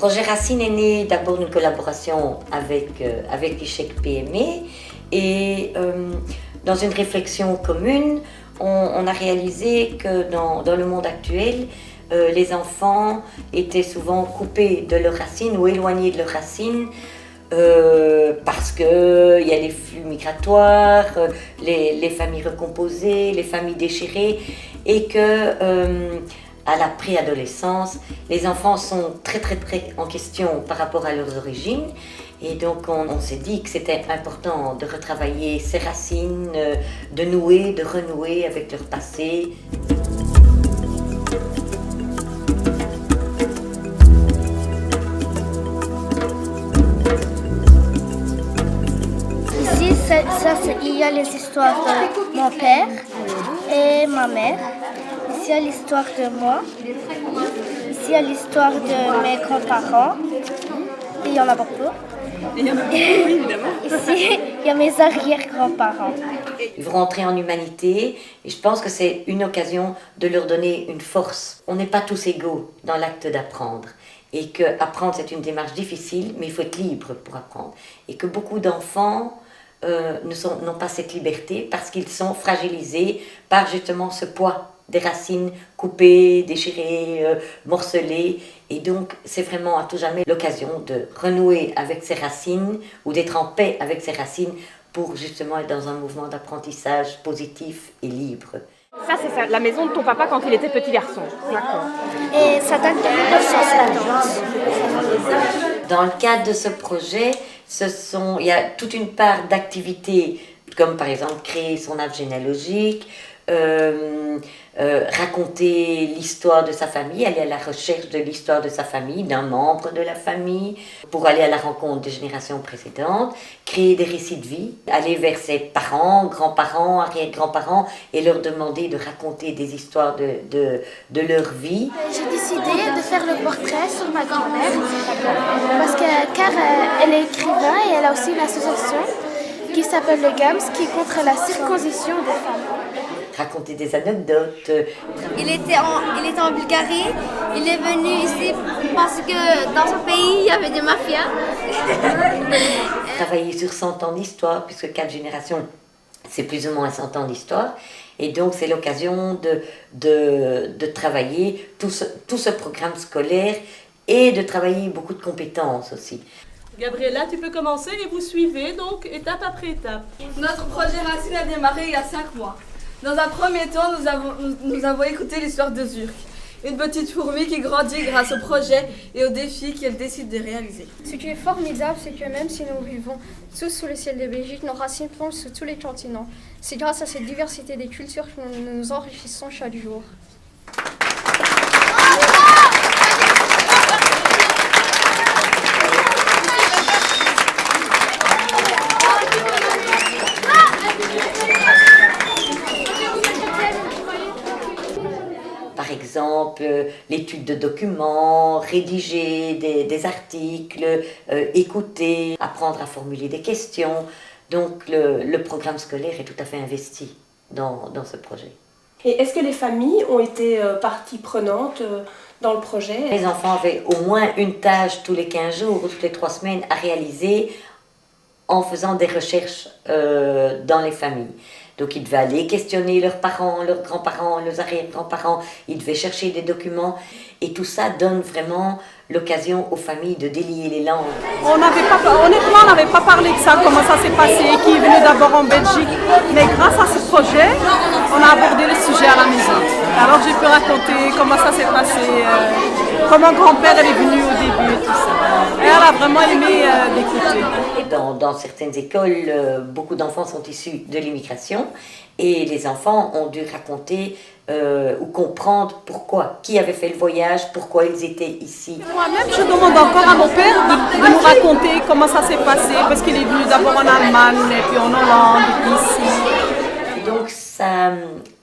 projet Racine est né d'abord d'une collaboration avec l'ICHEC PME et dans une réflexion commune, on a réalisé que dans le monde actuel, les enfants étaient souvent coupés de leurs racines ou éloignés de leurs racines parce qu'il y a les flux migratoires, les familles recomposées, les familles déchirées et que à la préadolescence, les enfants sont très en question par rapport à leurs origines. Et donc on s'est dit que c'était important de retravailler ces racines, de nouer, de renouer avec leur passé. Ici, il y a les histoires de mon père et ma mère. Ici, il y a l'histoire de moi. Ici, il y a l'histoire de mes grands-parents. Et il y en a beaucoup. Il y en a beaucoup, oui, évidemment. Ici, il y a mes arrière-grands-parents. Ils vont rentrer en humanité et je pense que c'est une occasion de leur donner une force. On n'est pas tous égaux dans l'acte d'apprendre. Et que apprendre, c'est une démarche difficile, mais il faut être libre pour apprendre. Et que beaucoup d'enfants n'ont pas cette liberté parce qu'ils sont fragilisés par justement ce poids des racines coupées, déchirées, morcelées. Et donc, c'est vraiment à tout jamais l'occasion de renouer avec ses racines ou d'être en paix avec ses racines pour justement être dans un mouvement d'apprentissage positif et libre. Ça, c'est la maison de ton papa quand il était petit garçon. D'accord. Et ça date de 1970. Dans le cadre de ce projet, il y a toute une part d'activités, comme par exemple créer son arbre généalogique, raconter l'histoire de sa famille, aller à la recherche de l'histoire de sa famille, d'un membre de la famille, pour aller à la rencontre des générations précédentes, créer des récits de vie, aller vers ses parents, grands-parents, arrière-grands-parents et leur demander de raconter des histoires de leur vie. J'ai décidé de faire le portrait sur ma grand-mère car elle est écrivain et elle a aussi une association qui s'appelle le GAMS qui est contre la circoncision des femmes. Raconter des anecdotes. Il était en Bulgarie, il est venu ici parce que dans son pays il y avait des mafias. Travailler sur 100 ans d'histoire, puisque 4 générations, c'est plus ou moins 100 ans d'histoire. Et donc c'est l'occasion de travailler tout ce programme scolaire et de travailler beaucoup de compétences aussi. Gabriella, tu peux commencer et vous suivez donc étape après étape. Notre projet Racine a démarré il y a 5 mois. Dans un premier temps, nous avons écouté l'histoire de Zurk, une petite fourmi qui grandit grâce au projet et aux défis qu'elle décide de réaliser. Ce qui est formidable, c'est que même si nous vivons tous sous le ciel de Belgique, nos racines plongent sous tous les continents. C'est grâce à cette diversité des cultures que nous nous enrichissons chaque jour. Par exemple, l'étude de documents, rédiger des articles, écouter, apprendre à formuler des questions. Donc le programme scolaire est tout à fait investi dans ce projet. Et est-ce que les familles ont été partie prenante dans le projet? Les enfants avaient au moins une tâche tous les 15 jours ou toutes les 3 semaines à réaliser en faisant des recherches dans les familles. Donc ils devaient aller questionner leurs parents, leurs grands-parents, leurs arrière-grands-parents, ils devaient chercher des documents et tout ça donne vraiment l'occasion aux familles de délier les langues. Honnêtement, on n'avait pas parlé de ça, comment ça s'est passé, qui est venu d'abord en Belgique. Mais grâce à ce projet, on a abordé le sujet à la maison. Alors j'ai pu raconter comment ça s'est passé, comment grand-père est venu au début et tout ça. Et elle a vraiment aimé d'écouter. Dans certaines écoles, beaucoup d'enfants sont issus de l'immigration et les enfants ont dû raconter ou comprendre pourquoi, qui avait fait le voyage, pourquoi ils étaient ici. Moi-même, je demande encore à mon père de nous raconter comment ça s'est passé, parce qu'il est venu d'abord en Allemagne, et puis en Hollande, et puis ici. Et donc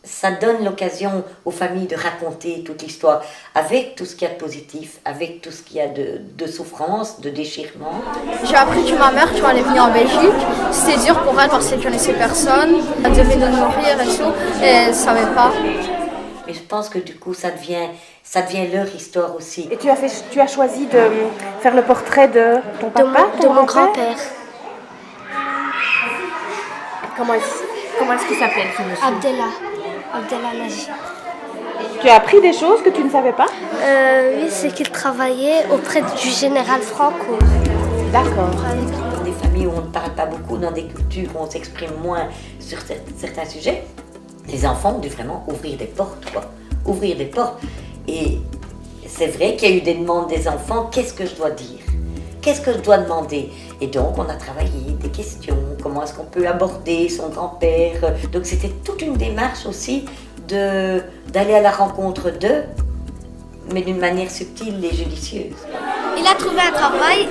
ça donne l'occasion aux familles de raconter toute l'histoire, avec tout ce qu'il y a de positif, avec tout ce qu'il y a de souffrance, de déchirement. J'ai appris que ma mère, quand elle est venue en Belgique, c'était dur pour elle parce qu'elle ne connaissait personne. Elle devait nous nourrir et tout, et elle ne savait pas. Mais je pense que du coup, ça devient ça devient leur histoire aussi. Et tu as choisi de faire le portrait de ton papa, de mon grand-père, Comment est-ce qu'il s'appelle ce monsieur? Abdellah Naji. Tu as appris des choses que tu ne savais pas? Oui, c'est qu'il travaillait auprès du général Franco. D'accord. Dans des familles où on ne parle pas beaucoup, dans des cultures où on s'exprime moins sur certains sujets, les enfants ont dû vraiment ouvrir des portes, quoi. Ouvrir des portes. Et c'est vrai qu'il y a eu des demandes des enfants, qu'est-ce que je dois dire? Qu'est-ce que je dois demander? Et donc on a travaillé des questions, comment est-ce qu'on peut aborder son grand-père. Donc c'était toute une démarche aussi d'aller à la rencontre d'eux, mais d'une manière subtile et judicieuse. Il a trouvé un travail,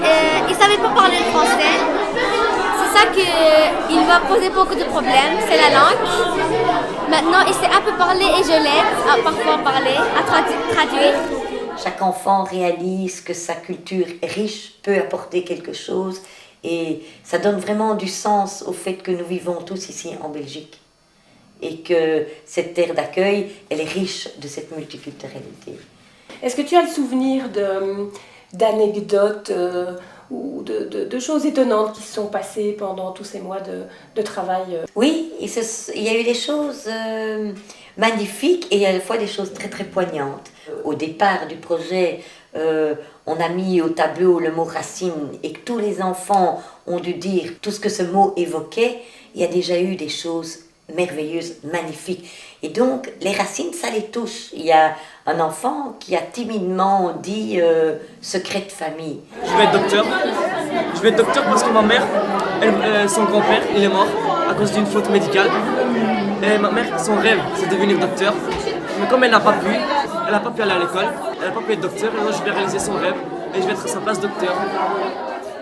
il ne savait pas parler le français. C'est ça qu'il va poser beaucoup de problèmes, c'est la langue. Maintenant, il sait un peu parler et je l'aide à parfois parler, à traduire. Chaque enfant réalise que sa culture riche peut apporter quelque chose et ça donne vraiment du sens au fait que nous vivons tous ici en Belgique et que cette terre d'accueil, elle est riche de cette multiculturalité. Est-ce que tu as le souvenir d'anecdotes ou de choses étonnantes qui se sont passées pendant tous ces mois de travail? Oui, il y a eu des choses magnifiques et à la fois des choses très très poignantes. Au départ du projet, on a mis au tableau le mot racine et que tous les enfants ont dû dire tout ce que ce mot évoquait. Il y a déjà eu des choses merveilleuses, magnifiques. Et donc, les racines, ça les touche. Il y a un enfant qui a timidement dit secret de famille. Je vais être docteur. Je vais être docteur parce que ma mère, son grand-père, il est mort à cause d'une faute médicale. Et ma mère, son rêve, c'est de devenir docteur. Mais comme elle n'a pas pu aller à l'école, elle n'a pas pu être docteur, et moi je vais réaliser son rêve et je vais être à sa place docteur.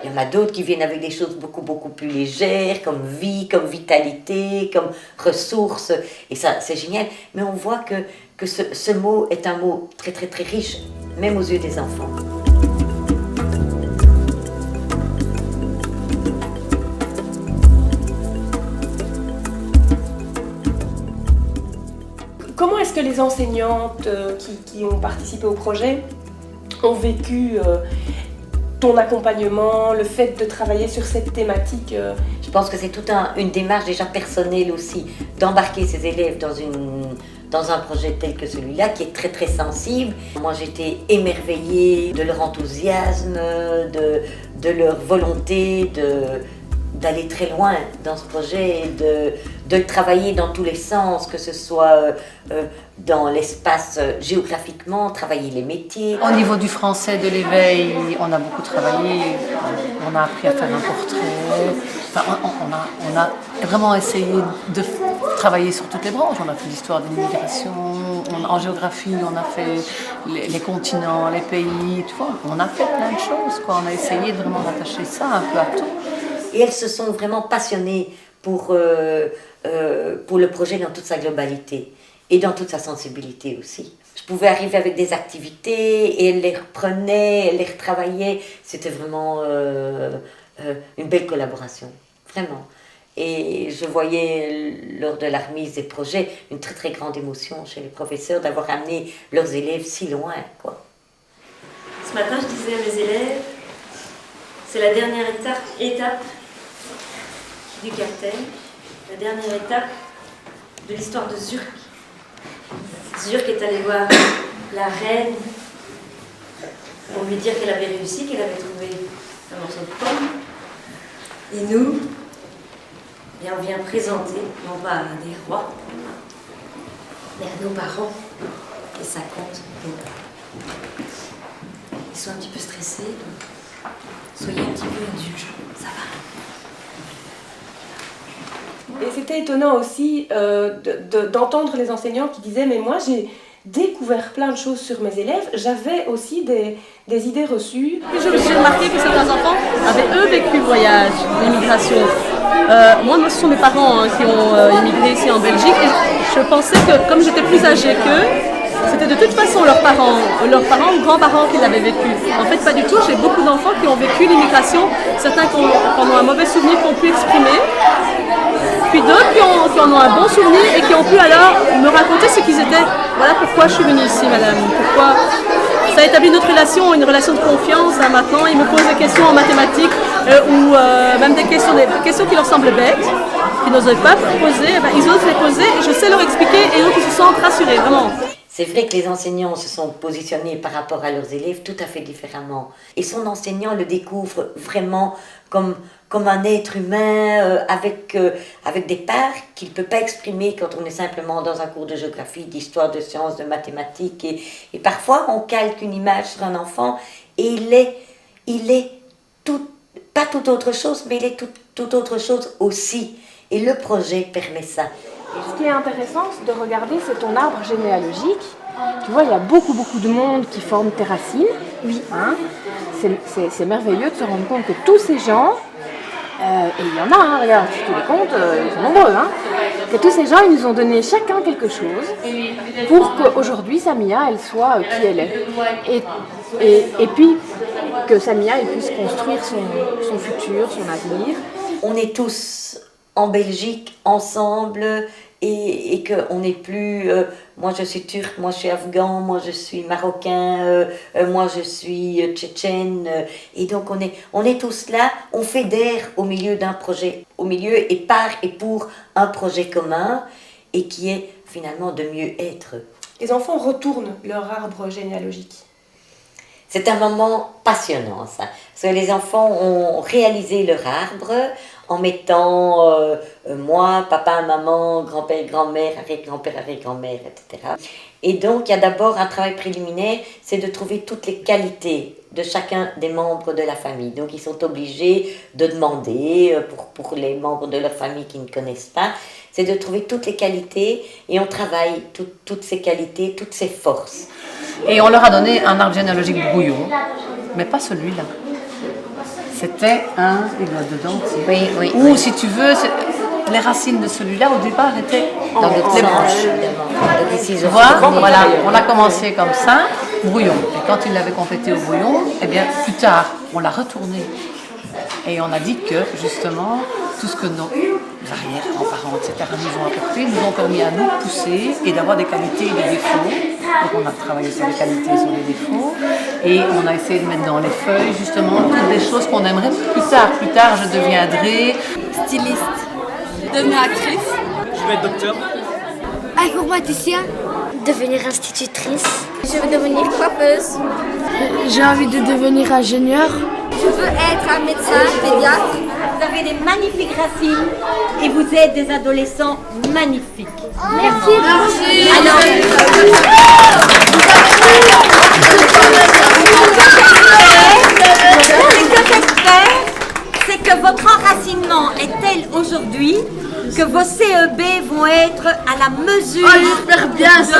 Il y en a d'autres qui viennent avec des choses beaucoup plus légères, comme vie, comme vitalité, comme ressources. Et ça, c'est génial. Mais on voit que ce mot est un mot très très très riche, même aux yeux des enfants. Comment est-ce que les enseignantes qui ont participé au projet ont vécu ton accompagnement, le fait de travailler sur cette thématique? Je pense que c'est toute une démarche déjà personnelle aussi, d'embarquer ces élèves dans un projet tel que celui-là, qui est très très sensible. Moi j'étais émerveillée de leur enthousiasme, de leur volonté d'aller très loin dans ce projet, de le travailler dans tous les sens, que ce soit dans l'espace géographiquement, travailler les métiers. Au niveau du français, de l'éveil, on a beaucoup travaillé, on a appris à faire un portrait, enfin, on a vraiment essayé de travailler sur toutes les branches. On a fait l'histoire de l'immigration, en géographie, on a fait les continents, les pays, tu vois, on a fait plein de choses, quoi. On a essayé de vraiment rattacher ça un peu à tout. Et elles se sont vraiment passionnées pour le projet dans toute sa globalité et dans toute sa sensibilité aussi. Je pouvais arriver avec des activités et elles les reprenaient, elles les retravaillaient. C'était vraiment une belle collaboration, vraiment. Et je voyais lors de la remise des projets une très très grande émotion chez les professeurs d'avoir amené leurs élèves si loin, quoi. Ce matin, je disais à mes élèves, c'est la dernière étape du cartel, la dernière étape de l'histoire de Zurk. Zurk est allé voir la reine pour lui dire qu'elle avait réussi, qu'elle avait trouvé un morceau de pomme. Et nous, et on vient présenter, non pas à des rois, mais à nos parents. Et ça compte beaucoup. Ils sont un petit peu stressés, donc soyez un petit peu indulgents, ça va. Et c'était étonnant aussi d'entendre les enseignants qui disaient « Mais moi, j'ai découvert plein de choses sur mes élèves. J'avais aussi des idées reçues. » J'ai remarqué que certains enfants avaient, eux, vécu le voyage, l'immigration. Moi, ce sont mes parents qui ont immigré ici en Belgique. Et je pensais que, comme j'étais plus âgée qu'eux, c'était de toute façon leurs parents ou grands-parents qui l'avaient vécu. En fait, pas du tout. J'ai beaucoup d'enfants qui ont vécu l'immigration. Certains qui ont un mauvais souvenir, qui ont pu exprimer. puis d'autres qui en ont un bon souvenir et qui ont pu alors me raconter ce qu'ils étaient. Voilà pourquoi je suis venue ici, madame. Pourquoi ça a établi notre relation, une relation de confiance. Là, maintenant, ils me posent des questions en mathématiques ou même des questions qui leur semblent bêtes, qu'ils n'oseraient pas poser. Eh ben, ils osent les poser et je sais leur expliquer et donc ils se sentent rassurés, vraiment. C'est vrai que les enseignants se sont positionnés par rapport à leurs élèves tout à fait différemment. Et son enseignant le découvre vraiment comme un être humain avec des parts qu'il ne peut pas exprimer quand on est simplement dans un cours de géographie, d'histoire, de sciences, de mathématiques. Et parfois, on calque une image sur un enfant et il est pas tout autre chose, mais il est tout autre chose aussi. Et le projet permet ça. Ce qui est intéressant de regarder, c'est ton arbre généalogique. Tu vois, il y a beaucoup de monde qui forment tes racines. Oui. Hein, c'est merveilleux de se rendre compte que tous ces gens, et il y en a, hein, regarde, si tu les comptes, ils sont nombreux, hein, que tous ces gens, ils nous ont donné chacun quelque chose pour qu'aujourd'hui, Samia, elle soit qui elle est. Et puis, que Samia, elle puisse construire son futur, son avenir. On est tous en Belgique, ensemble, et qu'on n'est plus moi je suis turc, moi je suis afghan, moi je suis marocain, moi je suis tchétchène, et donc on est tous là, on fédère au milieu d'un projet, au milieu et par et pour un projet commun, et qui est finalement de mieux être. Les enfants retournent leur arbre généalogique. C'est un moment passionnant, ça. Parce que les enfants ont réalisé leur arbre en mettant moi, papa, maman, grand-père, grand-mère, arrière-grand-père, arrière-grand-mère, etc. Et donc, il y a d'abord un travail préliminaire, c'est de trouver toutes les qualités de chacun des membres de la famille. Donc, ils sont obligés de demander, pour les membres de leur famille qui ne connaissent pas, c'est de trouver toutes les qualités et on travaille toutes ces qualités, toutes ces forces. Et on leur a donné un arbre généalogique brouillon, mais pas celui-là. C'était il doit dedans aussi. Oui. Ou si tu veux, les racines de celui-là au départ étaient dans les branches. Tu vois, voilà, on a commencé comme ça, brouillon. Et quand il l'avait complété au brouillon, eh bien plus tard, on l'a retourné. Et on a dit que justement, tout ce que nos arrière-grands-parents, etc., nous ont apporté, nous ont permis à nous pousser et d'avoir des qualités et des défauts. Donc on a travaillé sur les qualités et sur les défauts. Et on a essayé de mettre dans les feuilles justement toutes des choses qu'on aimerait plus tard. Plus tard, je deviendrai styliste, devenir actrice. Je vais être docteur. Informaticien. Devenir institutrice. Je veux devenir coiffeuse. J'ai envie de devenir ingénieur. Je veux être un médecin, pédiatre. Vous avez des magnifiques racines et vous êtes des adolescents magnifiques. Merci. Merci. Alors, c'est que votre enracinement est tel aujourd'hui que vos CEB vont être à la mesure. Oh, j'espère bien ça.